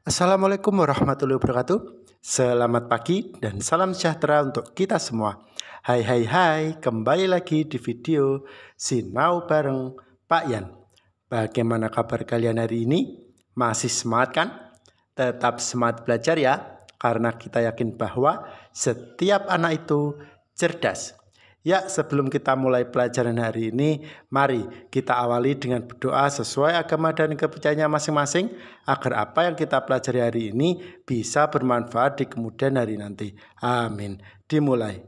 Assalamualaikum warahmatullahi wabarakatuh. Selamat pagi dan salam sejahtera untuk kita semua. Hai, kembali lagi di video Sinau bareng Pak Yan. Bagaimana kabar kalian hari ini? Masih semangat kan? Tetap semangat belajar ya, karena kita yakin bahwa setiap anak itu cerdas. Ya, sebelum kita mulai pelajaran hari ini, mari kita awali dengan berdoa sesuai agama dan kepercayaannya masing-masing, agar apa yang kita pelajari hari ini bisa bermanfaat di kemudian hari nanti. Amin. Dimulai.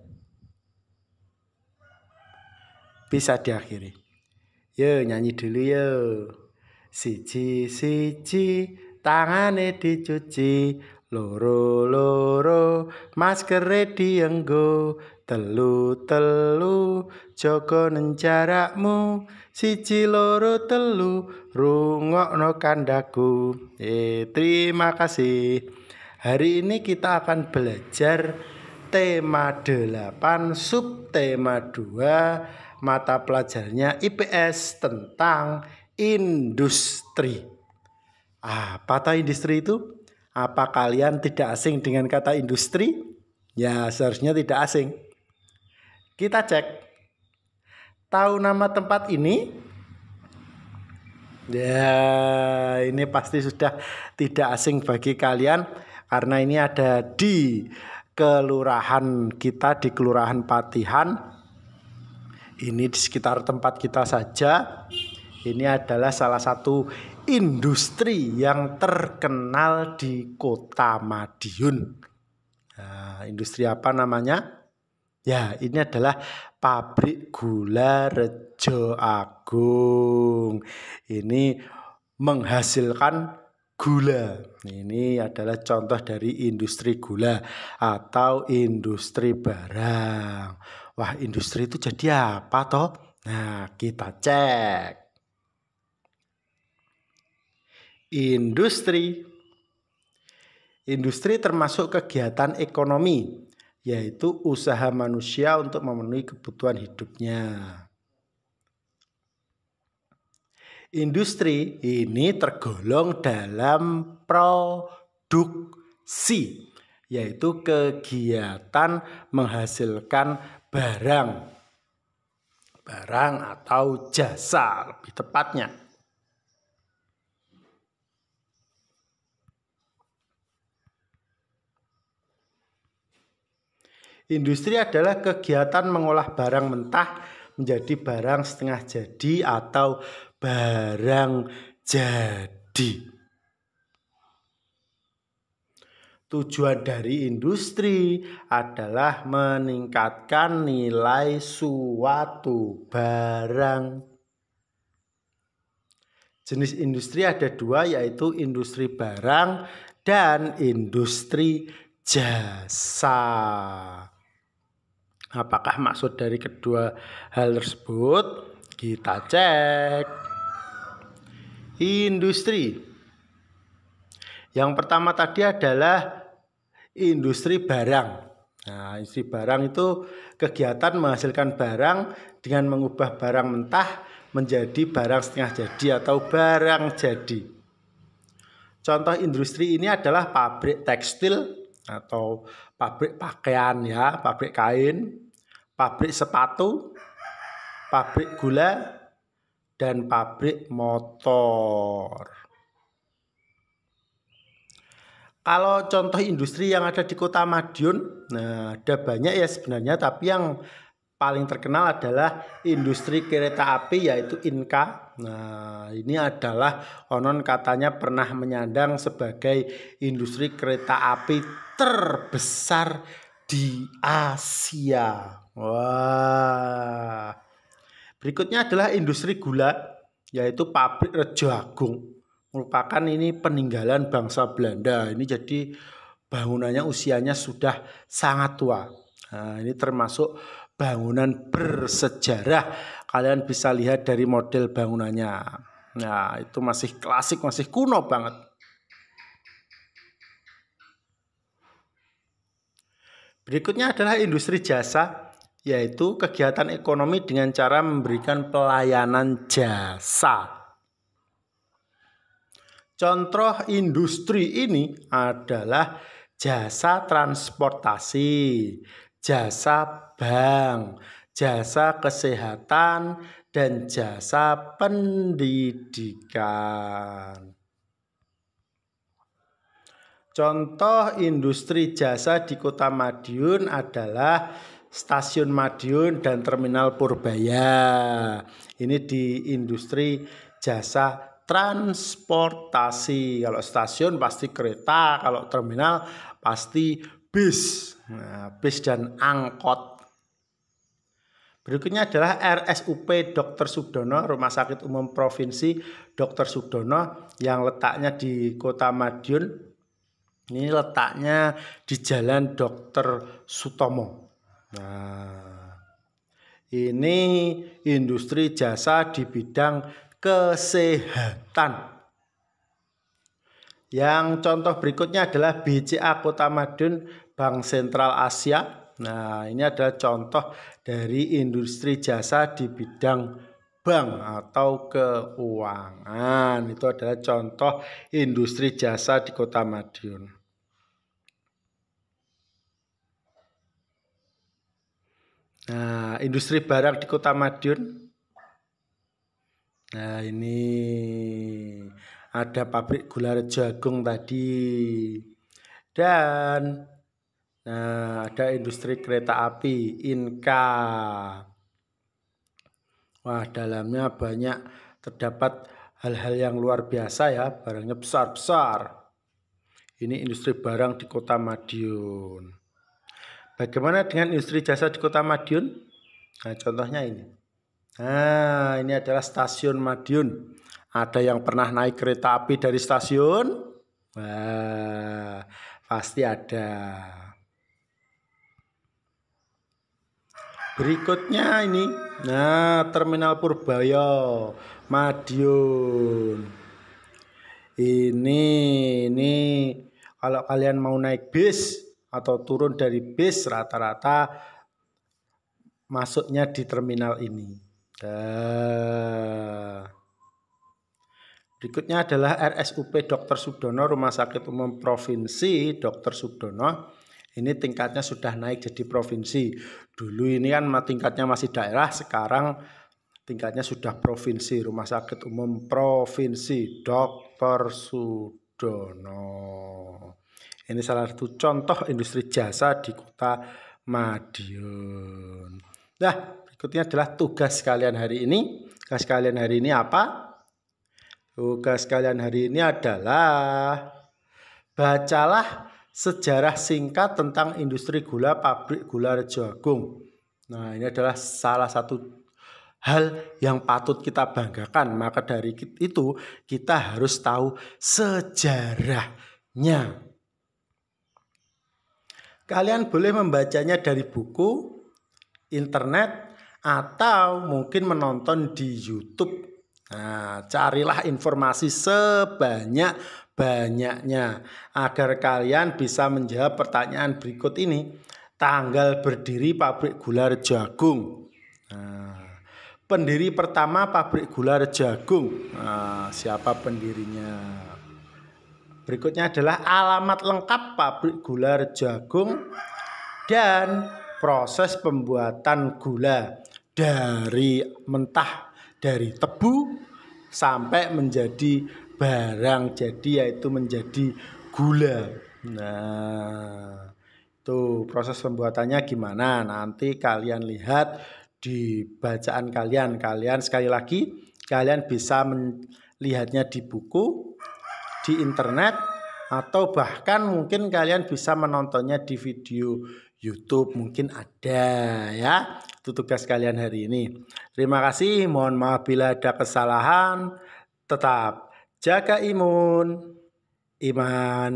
Bisa diakhiri. Yo, nyanyi dulu yo. Siji, tangane dicuci, loro, maskere dienggo, telu, jogo jarakmu, siji loro telu, rungokno kandaku. Terima kasih. Hari ini kita akan belajar tema 8, subtema 2, mata pelajarannya IPS tentang industri. Apa industri itu? Apa kalian tidak asing dengan kata industri? Ya, seharusnya tidak asing. Kita cek. Tahu nama tempat ini? Ya, ini pasti sudah tidak asing bagi kalian karena ini ada di kelurahan kita, di Kelurahan Patihan. Ini di sekitar tempat kita saja. Ini adalah salah satu industri yang terkenal di Kota Madiun. Nah, industri apa namanya? Ya, ini adalah pabrik gula Rejo Agung. Ini menghasilkan gula. Ini adalah contoh dari industri gula atau industri barang. Wah, industri itu jadi apa toh? Nah, kita cek. Industri termasuk kegiatan ekonomi, yaitu usaha manusia untuk memenuhi kebutuhan hidupnya. Industri ini tergolong dalam produksi, yaitu kegiatan menghasilkan barang atau jasa lebih tepatnya. Industri adalah kegiatan mengolah barang mentah menjadi barang setengah jadi atau barang jadi. Tujuan dari industri adalah meningkatkan nilai suatu barang. Jenis industri ada dua, yaitu industri barang dan industri jasa. Apakah maksud dari kedua hal tersebut? Kita cek. Industri. Yang pertama tadi adalah industri barang. Nah, industri barang itu kegiatan menghasilkan barang dengan mengubah barang mentah menjadi barang setengah jadi atau barang jadi. Contoh industri ini adalah pabrik tekstil atau pabrik pakaian ya, pabrik kain, pabrik sepatu, pabrik gula, dan pabrik motor. Kalau contoh industri yang ada di Kota Madiun, nah ada banyak ya sebenarnya, tapi yang paling terkenal adalah industri kereta api, yaitu Inka. Nah, ini adalah konon katanya pernah menyandang sebagai industri kereta api terbesar di Asia. Wah. Berikutnya adalah industri gula, yaitu pabrik Rejo Agung. Merupakan ini peninggalan bangsa Belanda. Ini jadi bangunannya usianya sudah sangat tua. Nah, ini termasuk bangunan bersejarah. Kalian bisa lihat dari model bangunannya. Nah, itu masih klasik, masih kuno banget. Berikutnya adalah industri jasa, yaitu kegiatan ekonomi dengan cara memberikan pelayanan jasa. Contoh industri ini adalah jasa transportasi, jasa bank, jasa kesehatan, dan jasa pendidikan. Contoh industri jasa di Kota Madiun adalah Stasiun Madiun dan Terminal Purbaya. Ini di industri jasa transportasi. Kalau stasiun pasti kereta, kalau terminal pasti bis. Nah, bis dan angkot. Berikutnya adalah RSUP Dr. Sudono, Rumah Sakit Umum Provinsi Dr. Sudono yang letaknya di Kota Madiun. Ini letaknya di Jalan Dr. Sutomo. Nah, ini industri jasa di bidang kesehatan. Yang contoh berikutnya adalah BCA Kota Madiun Bank Sentral Asia. Nah, ini adalah contoh dari industri jasa di bidang bank atau keuangan. Itu adalah contoh industri jasa di Kota Madiun. Nah, industri barang di Kota Madiun. Nah, ini ada pabrik gula jagung tadi. Dan ada industri kereta api Inka. Wah, dalamnya banyak terdapat hal-hal yang luar biasa ya, barangnya besar-besar. Ini industri barang di Kota Madiun. Bagaimana dengan industri jasa di Kota Madiun? Nah, contohnya ini. Nah, ini adalah Stasiun Madiun. Ada yang pernah naik kereta api dari stasiun? Wah, pasti ada. Berikutnya ini. Nah, Terminal Purbaya Madiun. Ini kalau kalian mau naik bis atau turun dari bis, rata-rata masuknya di terminal ini. Berikutnya adalah RSUP Dr. Sudono, Rumah Sakit Umum Provinsi Dr. Sudono. Ini tingkatnya sudah naik jadi provinsi. Dulu ini kan tingkatnya masih daerah, sekarang tingkatnya sudah provinsi. Rumah Sakit Umum Provinsi Dr. Sudono. Ini salah satu contoh industri jasa di Kota Madiun. Nah, berikutnya adalah tugas kalian hari ini. Tugas kalian hari ini apa? Tugas kalian hari ini adalah bacalah sejarah singkat tentang industri gula pabrik gula Rejoagung. Nah, ini adalah salah satu hal yang patut kita banggakan. Maka dari itu kita harus tahu sejarahnya. Kalian boleh membacanya dari buku, internet, atau mungkin menonton di YouTube. Nah, carilah informasi sebanyak-banyaknya agar kalian bisa menjawab pertanyaan berikut ini. Tanggal berdiri pabrik gula Rejoagung. Nah, pendiri pertama pabrik gula Rejoagung. Nah, siapa pendirinya? Berikutnya adalah alamat lengkap pabrik gula Rejoagung dan proses pembuatan gula dari mentah, dari tebu sampai menjadi barang jadi, yaitu menjadi gula. Nah, itu proses pembuatannya gimana? Nanti kalian lihat di bacaan kalian. Kalian sekali lagi, kalian bisa melihatnya di buku, di internet, atau bahkan mungkin kalian bisa menontonnya di video YouTube, mungkin ada ya. Itu tugas kalian hari ini. Terima kasih, mohon maaf bila ada kesalahan. Tetap jaga imun, iman,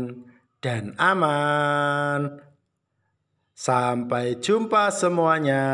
dan aman. Sampai jumpa semuanya.